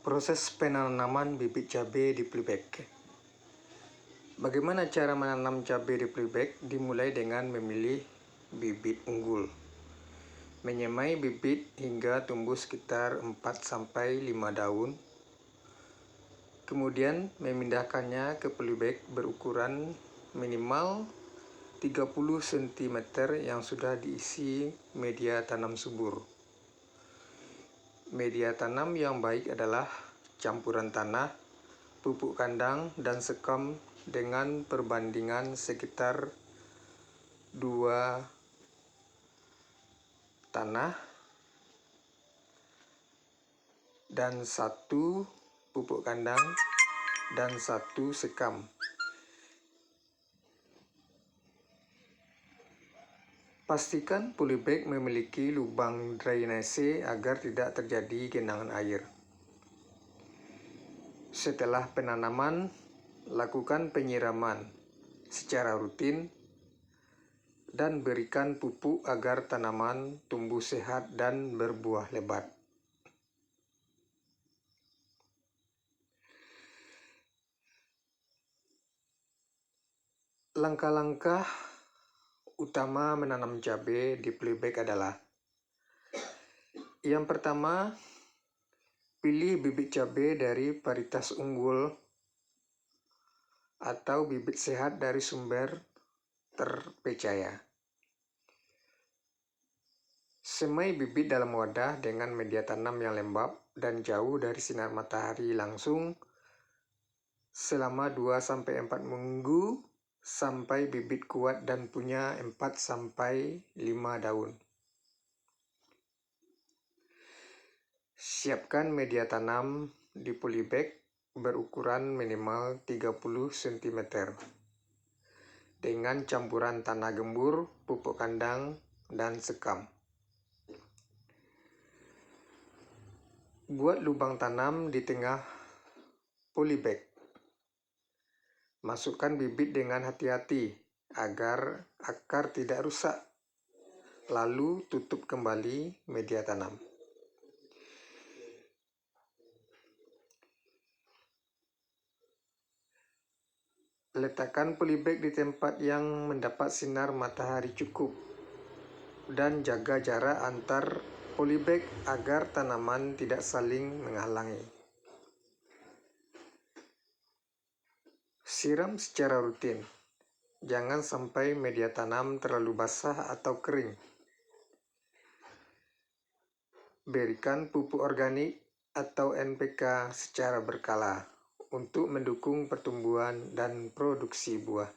Proses penanaman bibit cabai di polybag. Bagaimana cara menanam cabai di polybag? Dimulai dengan memilih bibit unggul. Menyemai bibit hingga tumbuh sekitar 4-5 daun. Kemudian memindahkannya ke polybag berukuran minimal 30 cm yang sudah diisi media tanam subur. Media tanam yang baik adalah campuran tanah, pupuk kandang, dan sekam dengan perbandingan sekitar 2 tanah dan 1 pupuk kandang dan 1 sekam. Pastikan polybag memiliki lubang drainase agar tidak terjadi genangan air. Setelah penanaman, lakukan penyiraman secara rutin dan berikan pupuk agar tanaman tumbuh sehat dan berbuah lebat. Langkah-langkah utama menanam cabai di polybag adalah: yang pertama, pilih bibit cabai dari varietas unggul atau bibit sehat dari sumber terpercaya. Semai bibit dalam wadah dengan media tanam yang lembab dan jauh dari sinar matahari langsung selama 2-4 minggu sampai bibit kuat dan punya 4-5 daun. Siapkan media tanam di polybag berukuran minimal 30 cm dengan campuran tanah gembur, pupuk kandang, dan sekam. Buat lubang tanam di tengah polybag. Masukkan bibit dengan hati-hati agar akar tidak rusak. Lalu tutup kembali media tanam. Letakkan polybag di tempat yang mendapat sinar matahari cukup dan jaga jarak antar polybag agar tanaman tidak saling menghalangi. Siram secara rutin. Jangan sampai media tanam terlalu basah atau kering. Berikan pupuk organik atau NPK secara berkala untuk mendukung pertumbuhan dan produksi buah.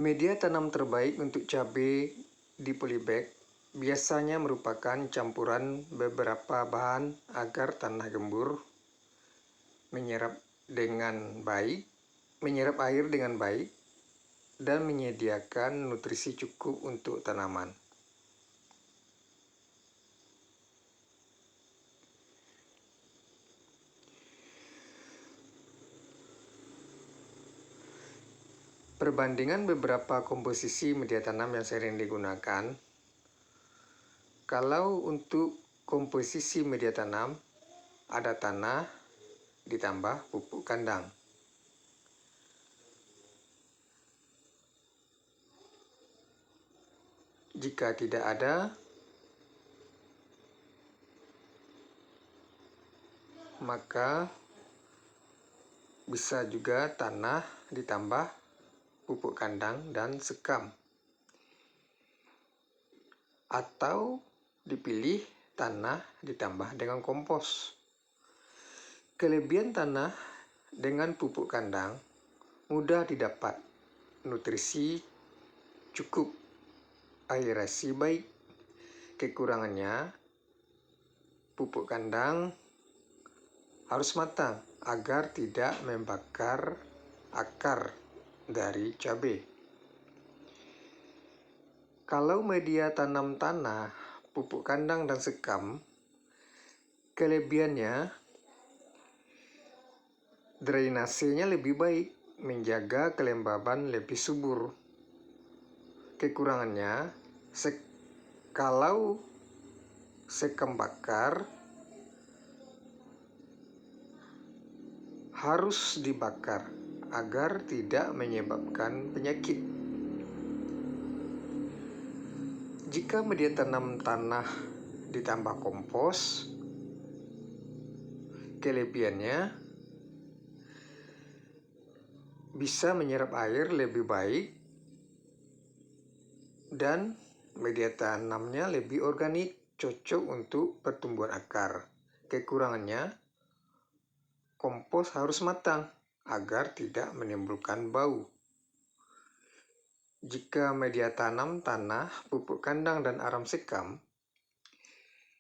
Media tanam terbaik untuk cabai di polybag biasanya merupakan campuran beberapa bahan agar tanah gembur menyerap air dengan baik dan menyediakan nutrisi cukup untuk tanaman. Perbandingan beberapa komposisi media tanam yang sering digunakan. Kalau untuk komposisi media tanam, ada tanah ditambah pupuk kandang. Jika tidak ada, maka bisa juga tanah ditambah pupuk kandang dan sekam. Atau dipilih tanah ditambah dengan kompos. Kelebihan tanah dengan pupuk kandang mudah didapat, nutrisi cukup, aerasi baik. Kekurangannya, pupuk kandang harus matang agar tidak membakar akar dari cabai. Kalau media tanam tanah, pupuk kandang dan sekam, kelebihannya drainasenya lebih baik, menjaga kelembaban lebih subur. Kekurangannya, kalau sekam bakar harus dibakar agar tidak menyebabkan penyakit. Jika media tanam tanah ditambah kompos, kelebihannya bisa menyerap air lebih baik dan media tanamnya lebih organik, cocok untuk pertumbuhan akar. Kekurangannya, kompos harus matang agar tidak menimbulkan bau. Jika media tanam tanah, pupuk kandang dan aram sekam,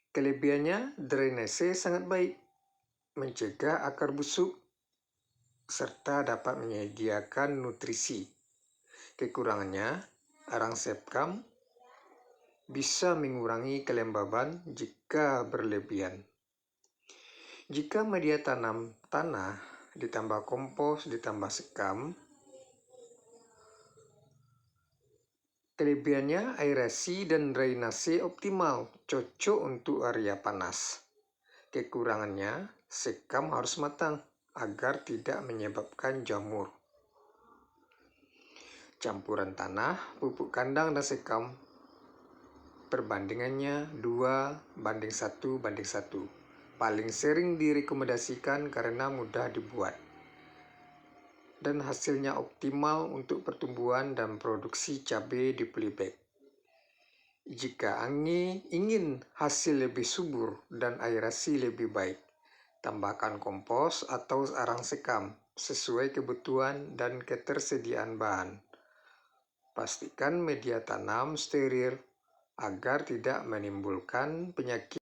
kelebihannya drainase sangat baik, mencegah akar busuk, serta dapat menyediakan nutrisi. Kekurangannya, arang sekam bisa mengurangi kelembaban jika berlebihan. Jika media tanam tanah ditambah kompos ditambah sekam, kelebihannya aerasi dan drainase optimal, cocok untuk area panas. Kekurangannya, sekam harus matang agar tidak menyebabkan jamur. Campuran tanah, pupuk kandang dan sekam, perbandingannya 2:1:1. Paling sering direkomendasikan karena mudah dibuat dan hasilnya optimal untuk pertumbuhan dan produksi cabai di polybag. Jika ingin hasil lebih subur dan aerasi lebih baik, tambahkan kompos atau arang sekam sesuai kebutuhan dan ketersediaan bahan. Pastikan media tanam steril agar tidak menimbulkan penyakit.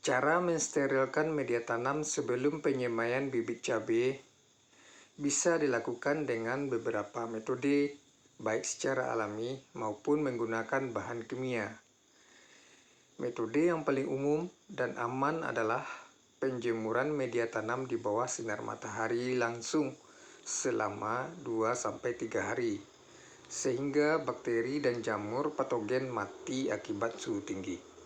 Cara mensterilkan media tanam sebelum penyemaian bibit cabai bisa dilakukan dengan beberapa metode, baik secara alami maupun menggunakan bahan kimia. Metode yang paling umum dan aman adalah penjemuran media tanam di bawah sinar matahari langsung selama 2-3 hari, sehingga bakteri dan jamur patogen mati akibat suhu tinggi.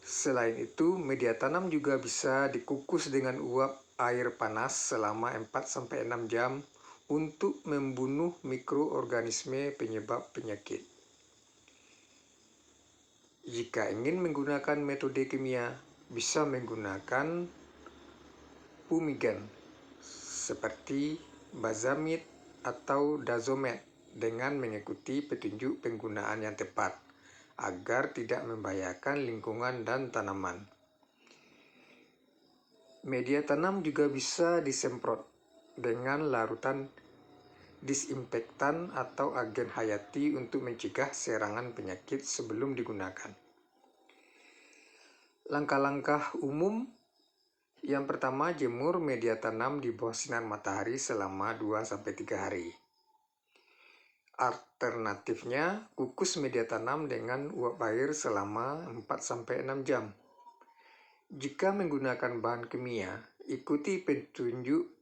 Selain itu, media tanam juga bisa dikukus dengan uap air panas selama 4-6 jam untuk membunuh mikroorganisme penyebab penyakit. Jika ingin menggunakan metode kimia, bisa menggunakan fumigan seperti bazamid atau dazomet dengan mengikuti petunjuk penggunaan yang tepat agar tidak membahayakan lingkungan dan tanaman. Media tanam juga bisa disemprot dengan larutan disinfektan atau agen hayati untuk mencegah serangan penyakit sebelum digunakan. Langkah-langkah umum: yang pertama, jemur media tanam di bawah sinar matahari selama 2-3 hari. Alternatifnya, kukus media tanam dengan uap air selama 4-6 jam. Jika menggunakan bahan kimia, ikuti petunjuk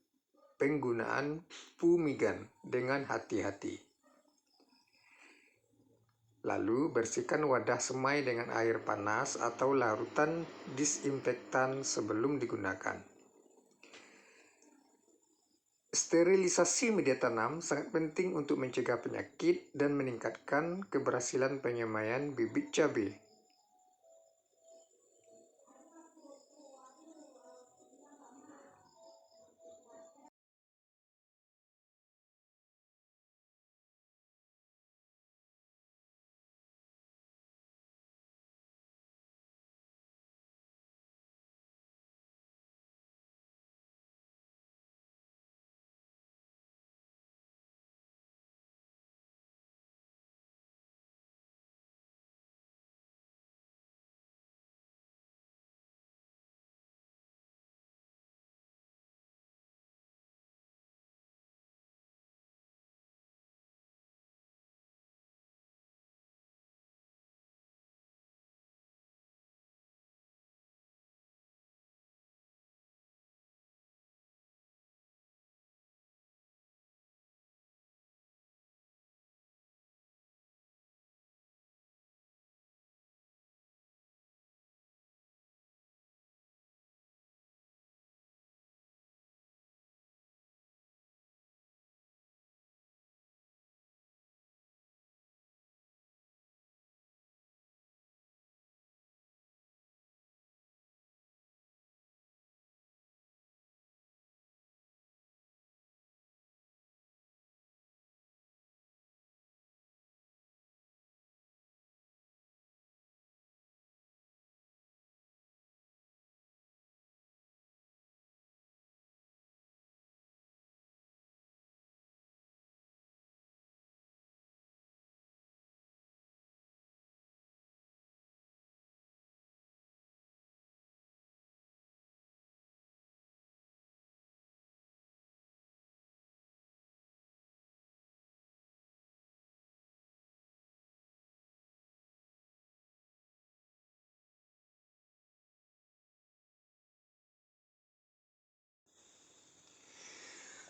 penggunaan fumigan dengan hati-hati. Lalu, bersihkan wadah semai dengan air panas atau larutan disinfektan sebelum digunakan. Sterilisasi media tanam sangat penting untuk mencegah penyakit dan meningkatkan keberhasilan penyemaian bibit cabai.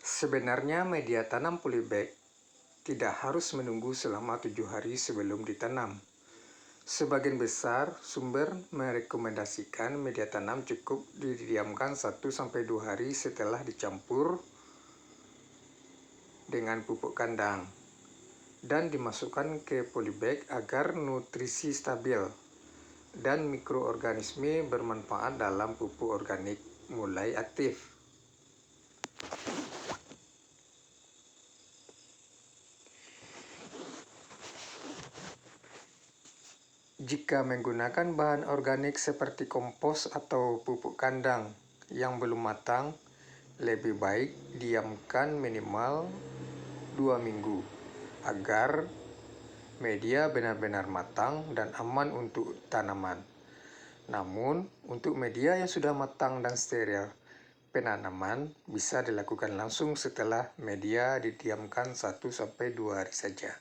Sebenarnya media tanam polybag tidak harus menunggu selama 7 hari sebelum ditanam. Sebagian besar sumber merekomendasikan media tanam cukup didiamkan 1-2 hari setelah dicampur dengan pupuk kandang dan dimasukkan ke polybag agar nutrisi stabil dan mikroorganisme bermanfaat dalam pupuk organik mulai aktif. Jika menggunakan bahan organik seperti kompos atau pupuk kandang yang belum matang, lebih baik diamkan minimal 2 minggu agar media benar-benar matang dan aman untuk tanaman. Namun, untuk media yang sudah matang dan steril, penanaman bisa dilakukan langsung setelah media didiamkan 1-2 hari saja.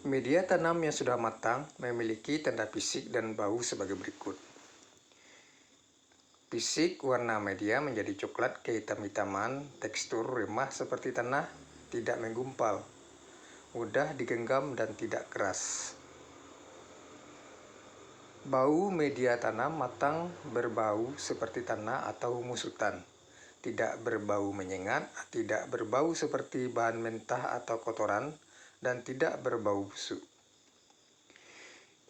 Media tanam yang sudah matang memiliki tanda fisik dan bau sebagai berikut. Fisik, warna media menjadi coklat kehitam-hitaman, tekstur remah seperti tanah, tidak menggumpal, mudah digenggam dan tidak keras. Bau media tanam matang berbau seperti tanah atau humus hutan, tidak berbau menyengat, tidak berbau seperti bahan mentah atau kotoran, dan tidak berbau busuk.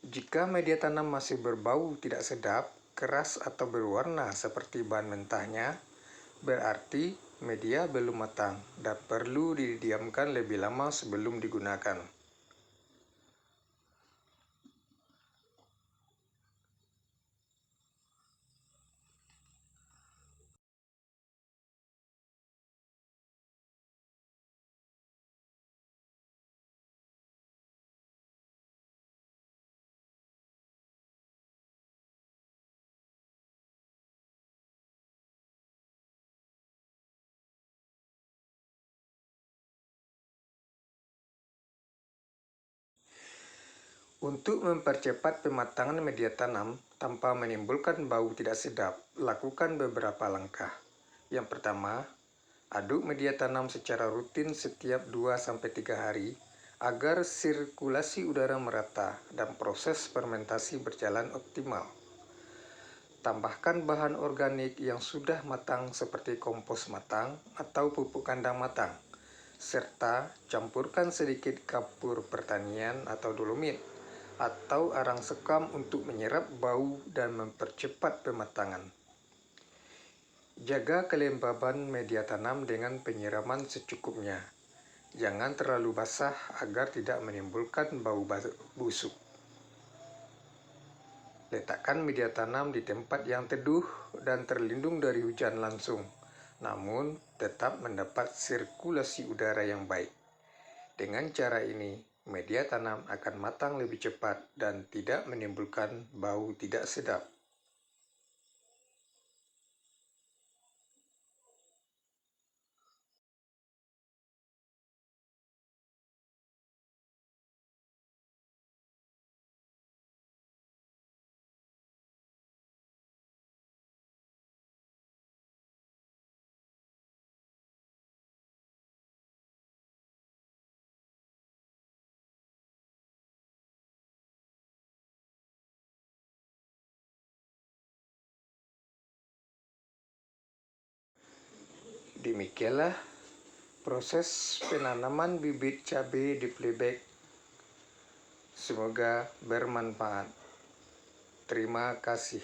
Jika media tanam masih berbau tidak sedap, keras atau berwarna seperti bahan mentahnya, berarti media belum matang dan perlu didiamkan lebih lama sebelum digunakan. Untuk mempercepat pematangan media tanam tanpa menimbulkan bau tidak sedap, lakukan beberapa langkah. Yang pertama, aduk media tanam secara rutin setiap 2-3 hari agar sirkulasi udara merata dan proses fermentasi berjalan optimal. Tambahkan bahan organik yang sudah matang seperti kompos matang atau pupuk kandang matang, serta campurkan sedikit kapur pertanian atau dolomit atau arang sekam untuk menyerap bau dan mempercepat pematangan. Jaga kelembaban media tanam dengan penyiraman secukupnya. Jangan terlalu basah agar tidak menimbulkan bau busuk. Letakkan media tanam di tempat yang teduh dan terlindung dari hujan langsung, namun tetap mendapat sirkulasi udara yang baik. Dengan cara ini, media tanam akan matang lebih cepat dan tidak menimbulkan bau tidak sedap. Demikianlah proses penanaman bibit cabai di Playback. Semoga bermanfaat. Terima kasih.